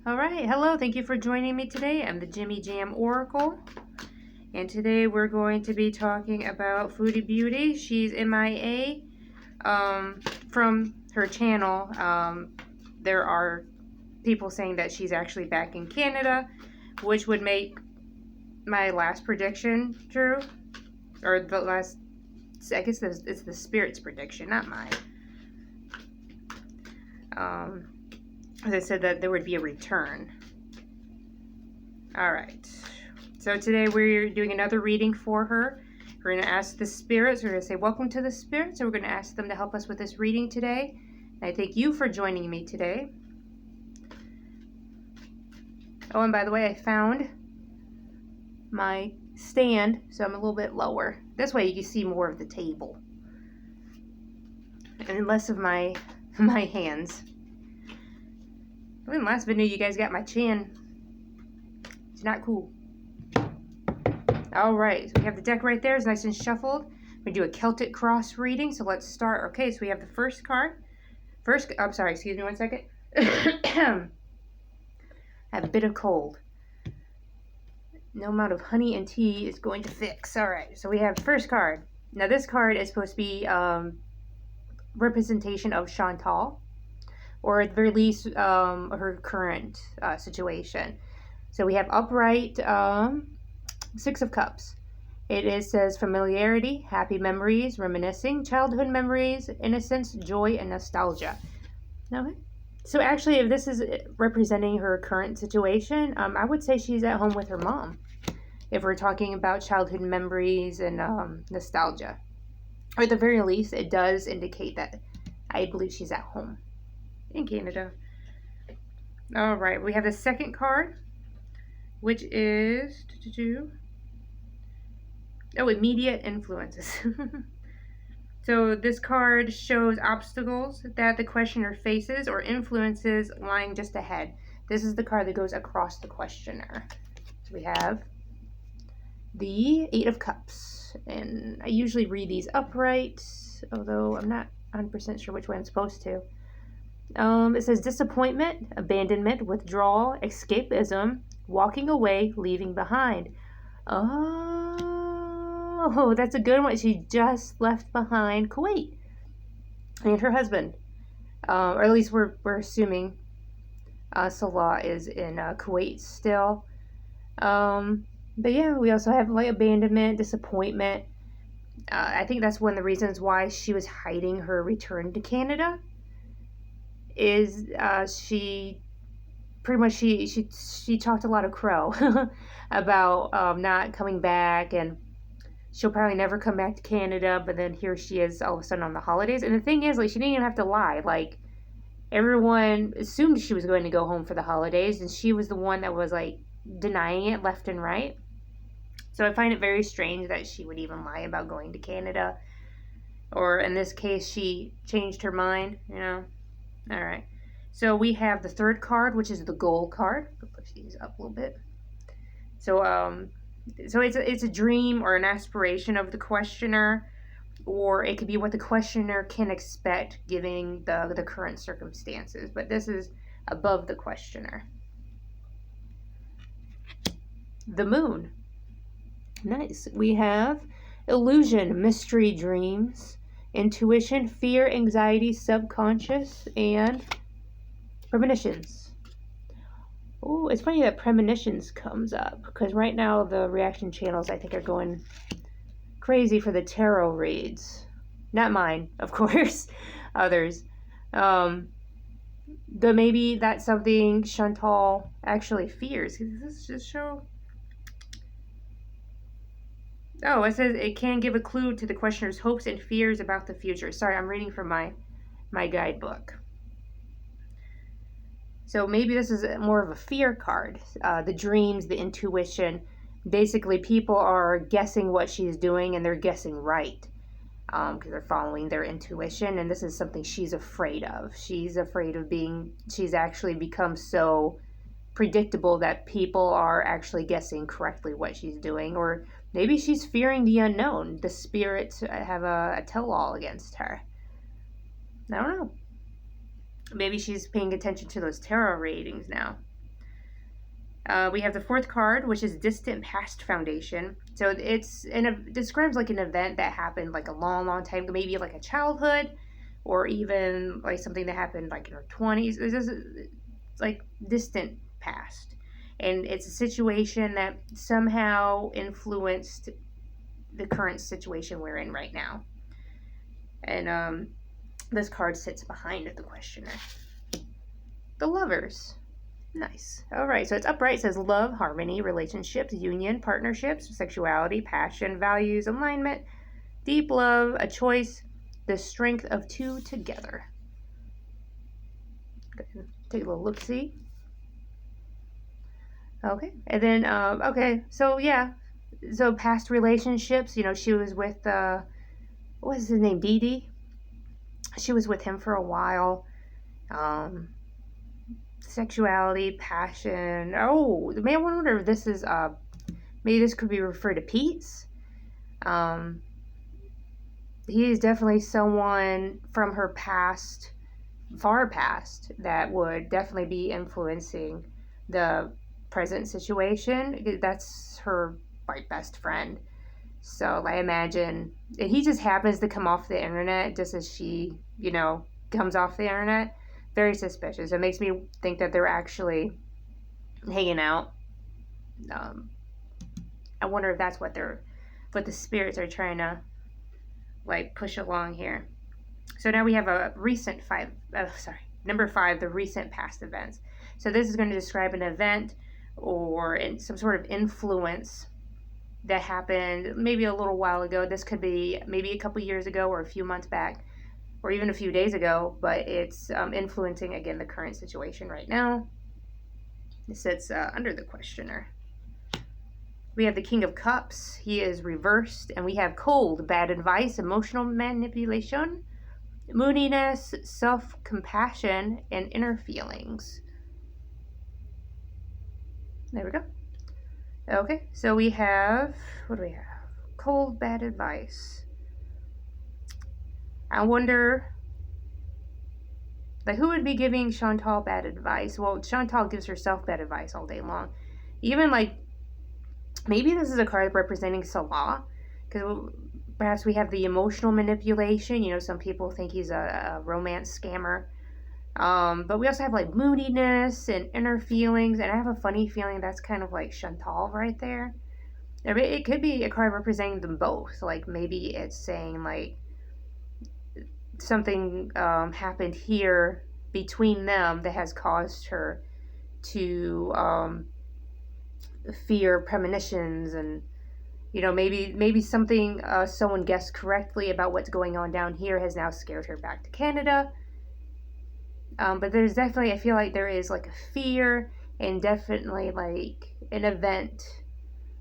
All right, hello, thank you for joining me today. I'm the Jimmy Jam Oracle, and today we're going to be talking about Foodie Beauty. She's MIA from her channel. There are people saying that she's actually back in Canada, which would make my last prediction true, or the last, I guess it's the Spirit's prediction, not mine. They said that there would be a return. Alright, so today we're doing another reading for her. We're going to ask the spirits, we're going to say welcome to the spirits, so we're going to ask them to help us with this reading today. And I thank you for joining me today. Oh, and by the way, I found my stand, so I'm a little bit lower. This way you can see more of the table and less of my hands. In the last video, you guys got my chin. It's not cool. Alright, so we have the deck right there. It's nice and shuffled. We do a Celtic cross reading, so let's start. Okay, so we have the first card. I'm sorry, excuse me one second. I have a bit of cold. No amount of honey and tea is going to fix. Alright, so we have the first card. Now this card is supposed to be representation of Chantal, or at the very least, her current situation. So we have upright, Six of Cups. It says familiarity, happy memories, reminiscing, childhood memories, innocence, joy, and nostalgia. Okay. So actually, if this is representing her current situation, I would say she's at home with her mom. If we're talking about childhood memories and nostalgia. Or at the very least, it does indicate that I believe she's at home in Canada. All right, we have the second card, which is immediate influences. So this card shows obstacles that the questioner faces or influences lying just ahead. This is the card that goes across the questioner. So we have the Eight of Cups, and I usually read these upright, although I'm not 100% sure which way I'm supposed to. It says disappointment, abandonment, withdrawal, escapism, walking away, leaving behind. Oh, that's a good one. She just left behind Kuwait and her husband. Or at least we're assuming Salah is in Kuwait still. But yeah, we also have like abandonment, disappointment. I think that's one of the reasons why she was hiding her return to Canada. Is she talked a lot of crow about not coming back, and she'll probably never come back to Canada, but then here she is all of a sudden on the holidays. And the thing is, like, she didn't even have to lie. Like, everyone assumed she was going to go home for the holidays, and she was the one that was like denying it left and right. So I find it very strange that she would even lie about going to Canada, or in this case she changed her mind, you know. All right, so we have the third card, which is the Gorl card. I'll push these up a little bit. So it's a dream or an aspiration of the questioner, or it could be what the questioner can expect given the current circumstances. But this is above the questioner. The Moon. Nice. We have illusion, mystery, dreams, intuition, fear, anxiety, subconscious, and premonitions. Oh, it's funny that premonitions comes up, because right now the reaction channels, I think, are going crazy for the tarot reads. Not mine, of course. Others. Maybe that's something Chantal actually fears. Does this just show? Oh, it says it can give a clue to the questioner's hopes and fears about the future. Sorry, I'm reading from my guidebook. So maybe this is more of a fear card. The dreams, the intuition. Basically, people are guessing what she's doing, and they're guessing right. Because they're following their intuition, and this is something she's afraid of. She's afraid of she's actually become so predictable that people are actually guessing correctly what she's doing, or maybe she's fearing the unknown. The spirits have a tell-all against her. I don't know. Maybe she's paying attention to those tarot readings now. We have the fourth card, which is Distant Past Foundation. So it describes like an event that happened like a long, long time ago, maybe like a childhood, or even like something that happened like in our 20s. It's like distant past. And it's a situation that somehow influenced the current situation we're in right now. And this card sits behind the questioner. The Lovers. Nice. All right, so it's upright. It says love, harmony, relationships, union, partnerships, sexuality, passion, values, alignment, deep love, a choice, the strength of two together. Take a little look-see. Okay, and then, okay, so yeah, so past relationships, she was with, what was his name, Dee? She was with him for a while. Sexuality, passion. Oh, I wonder if this is, maybe this could be referred to Pete's. He is definitely someone from her past, far past, that would definitely be influencing the present situation. That's her best friend. So I imagine he just happens to come off the internet just as she, comes off the internet. Very suspicious. It makes me think that they're actually hanging out. I wonder if that's what the spirits are trying to push along here. So now we have a recent number 5, the recent past events. So this is going to describe an event or some sort of influence that happened maybe a little while ago. This could be maybe a couple years ago or a few months back, or even a few days ago, but it's influencing, again, the current situation right now. It sits under the questioner. We have the King of Cups. He is reversed. And we have cold, bad advice, emotional manipulation, moodiness, self-compassion, and inner feelings. There we go. Okay, so we have, what do we have? Cold, bad advice. I wonder, who would be giving Chantal bad advice? Well, Chantal gives herself bad advice all day long. Even, maybe this is a card representing Salah, because perhaps we have the emotional manipulation. Some people think he's a romance scammer. But we also have, moodiness and inner feelings, and I have a funny feeling that's kind of like Chantal right there. It could be a card representing them both. Maybe it's saying, something happened here between them that has caused her to fear premonitions, and maybe something someone guessed correctly about what's going on down here has now scared her back to Canada. But there's definitely, I feel like there is a fear, and definitely an event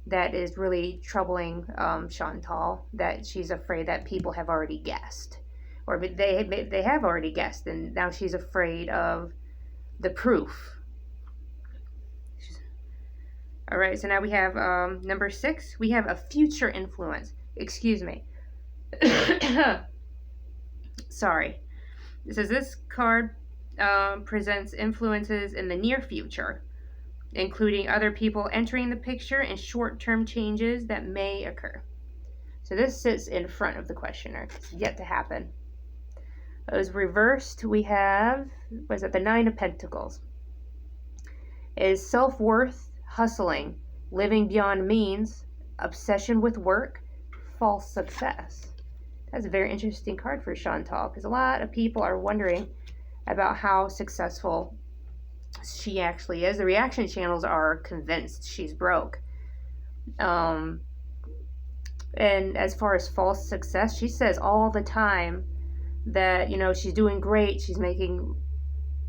that is really troubling Chantal, that she's afraid that people have already guessed. Or they have already guessed, and now she's afraid of the proof. All right, so now we have number 6. We have a future influence. Excuse me. Sorry. It says this card presents influences in the near future, including other people entering the picture and short-term changes that may occur. So this sits in front of the questioner. It's yet to happen. As reversed, we have, the 9 of Pentacles. Is self-worth, hustling, living beyond means, obsession with work, false success. That's a very interesting card for Chantal, because a lot of people are wondering about how successful she actually is. The reaction channels are convinced she's broke. And as far as false success, she says all the time that, she's doing great. She's making,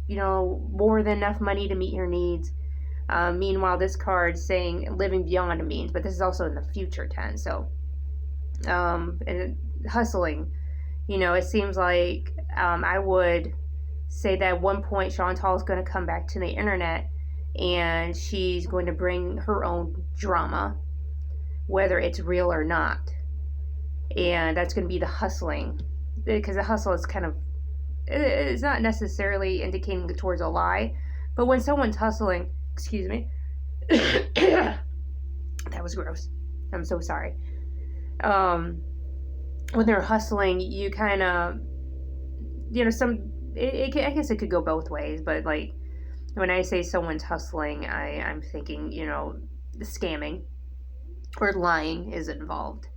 more than enough money to meet her needs. Meanwhile, this card's saying living beyond means, but this is also in the future tense. So, and hustling, it seems like I would say that at one point Chantal is going to come back to the internet, and she's going to bring her own drama, whether it's real or not. And that's going to be the hustling, because the hustle is it's not necessarily indicating towards a lie, but when someone's hustling, That was gross. I'm so sorry. When they're hustling, you kind of, I guess it could go both ways, but like when I say someone's hustling, I'm thinking, scamming or lying is involved.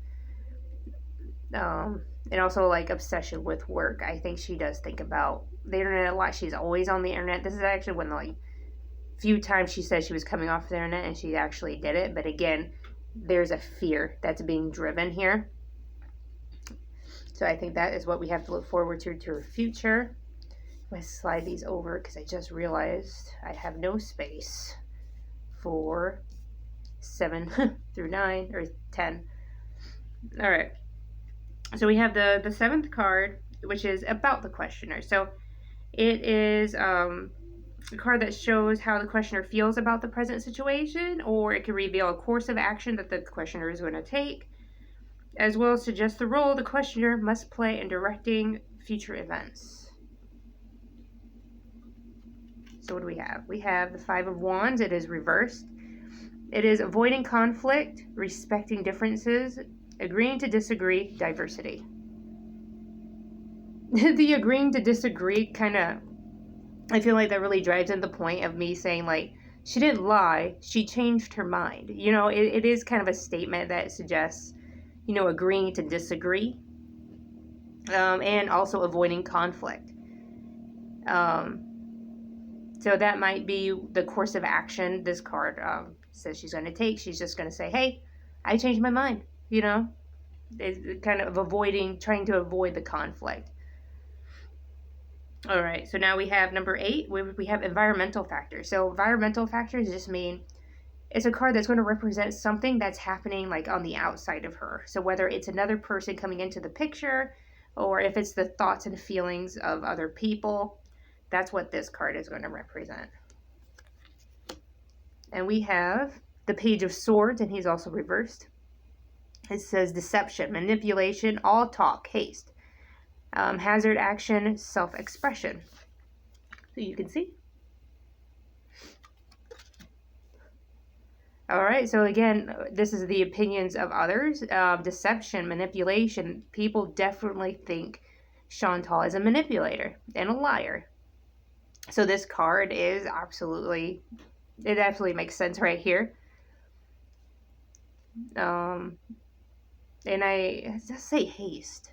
And also like obsession with work. I think she does think about the internet a lot. She's always on the internet. This is actually one of the few times she said she was coming off the internet and she actually did it. But again, there's a fear that's being driven here. So I think that is what we have to look forward to her future. I'm going to slide these over because I just realized I have no space for 7 through 9 or 10. All right. So we have the 7th card, which is about the questioner. So it is a card that shows how the questioner feels about the present situation, or it can reveal a course of action that the questioner is going to take, as well as suggest the role the questioner must play in directing future events. So what do we have? We have the 5 of Wands. It is reversed. It is avoiding conflict, respecting differences, agreeing to disagree, diversity. The agreeing to disagree kind of, I feel like that really drives in the point of me saying, like, she didn't lie, she changed her mind. It is kind of a statement that suggests, agreeing to disagree, and also avoiding conflict. So that might be the course of action this card says she's going to take. She's just going to say, hey, I changed my mind, It's kind of trying to avoid the conflict. All right, so now we have number 8. We have environmental factors. So environmental factors just mean it's a card that's going to represent something that's happening like on the outside of her. So whether it's another person coming into the picture, or if it's the thoughts and feelings of other people, that's what this card is going to represent. And we have the Page of Swords, and he's also reversed. It says deception, manipulation, all talk, haste, hazard action, self-expression. So you can see. All right, so again, this is the opinions of others. Deception, manipulation. People definitely think Chantal is a manipulator and a liar. So this card is it absolutely makes sense right here. And I just say haste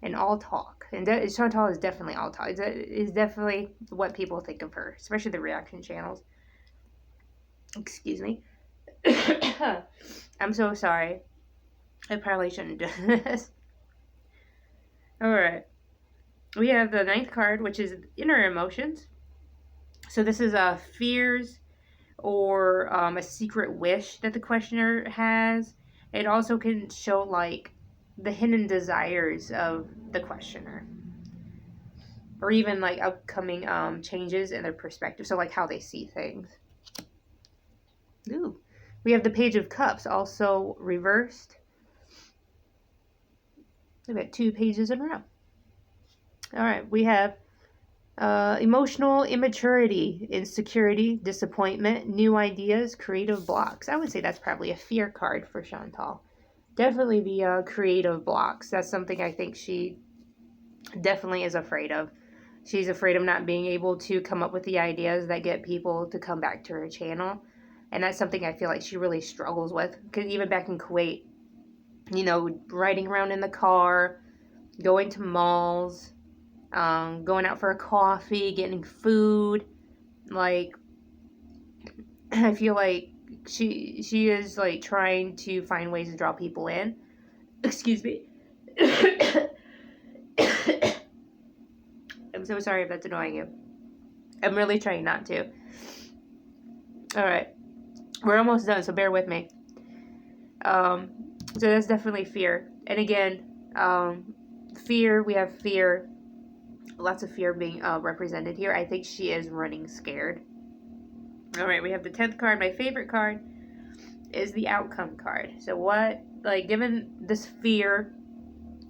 and all talk. And Chantal is definitely all talk. It's definitely what people think of her, especially the reaction channels. Excuse me. I'm so sorry. I probably shouldn't do this. Alright. We have the 9th card, which is inner emotions. So this is fears or a secret wish that the questioner has. It also can show like the hidden desires of the questioner, or even like upcoming changes in their perspective. So like how they see things. Ooh. We have the Page of Cups, also reversed. I've got 2 pages in a row. All right, we have emotional immaturity, insecurity, disappointment, new ideas, creative blocks. I would say that's probably a fear card for Chantal. Definitely the creative blocks. That's something I think she definitely is afraid of. She's afraid of not being able to come up with the ideas that get people to come back to her channel. And that's something I feel like she really struggles with. Because even back in Kuwait, riding around in the car, going to malls, going out for a coffee, getting food, like, I feel like she is like trying to find ways to draw people in. Excuse me. I'm so sorry if that's annoying you. I'm really trying not to. Alright. We're almost done, so bear with me. So that's definitely fear. And again, fear, we have fear. Lots of fear being represented here. I think she is running scared. Alright, we have the 10th card. My favorite card is the outcome card. So what, like, given this fear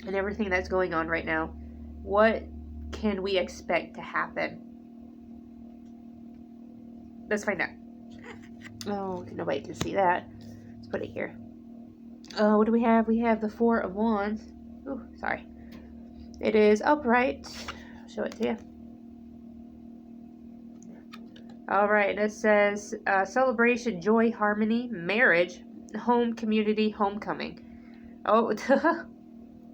and everything that's going on right now, what can we expect to happen? Let's find out. Oh, nobody can see that. Let's put it here. What do we have? We have the Four of Wands. Ooh, sorry. It is upright. I'll show it to you. Alright, it says celebration, joy, harmony, marriage, home, community, homecoming. Oh,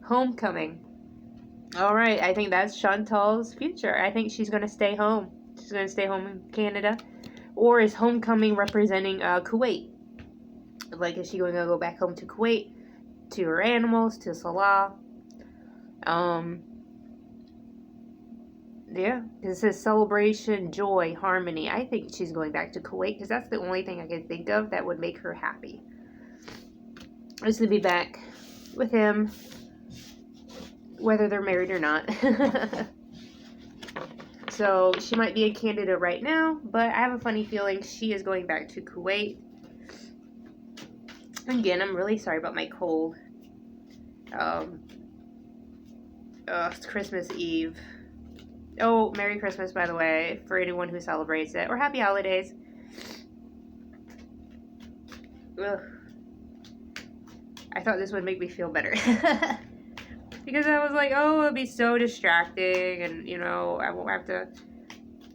homecoming. Alright, I think that's Chantal's future. I think she's going to stay home. She's going to stay home in Canada. Or is homecoming representing Kuwait? Like, is she going to go back home to Kuwait? To her animals? To Salah? Yeah, it says celebration, joy, harmony. I think she's going back to Kuwait because that's the only thing I can think of that would make her happy. Just to be back with him, whether they're married or not. So she might be in Canada right now, but I have a funny feeling she is going back to Kuwait. Again, I'm really sorry about my cold. It's Christmas Eve. Oh, Merry Christmas, by the way, for anyone who celebrates it. Or Happy Holidays. Ugh. I thought this would make me feel better. Because I was like, oh, it'll be so distracting. And, you know, I won't have to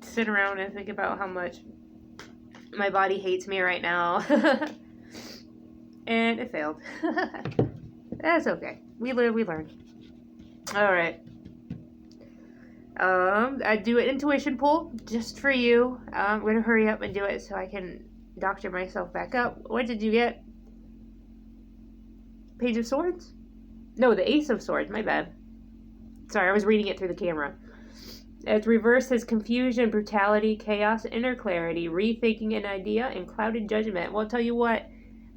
sit around and think about how much my body hates me right now. And it failed. That's okay. We live, we learn. Alright. I do an intuition pull just for you. I'm going to hurry up and do it so I can doctor myself back up. What did you get? Page of Swords? No, the Ace of Swords. My bad. Sorry, I was reading it through the camera. Its reverse says confusion, brutality, chaos, inner clarity, rethinking an idea, and clouded judgment. Well, I'll tell you what.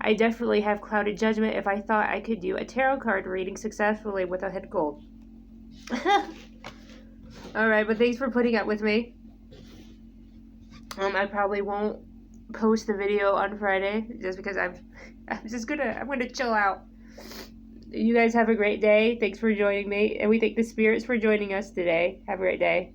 I definitely have clouded judgment if I thought I could do a tarot card reading successfully with a head cold. Alright, but thanks for putting up with me. I probably won't post the video on Friday just because I'm gonna chill out. You guys have a great day. Thanks for joining me, and we thank the spirits for joining us today. Have a great day.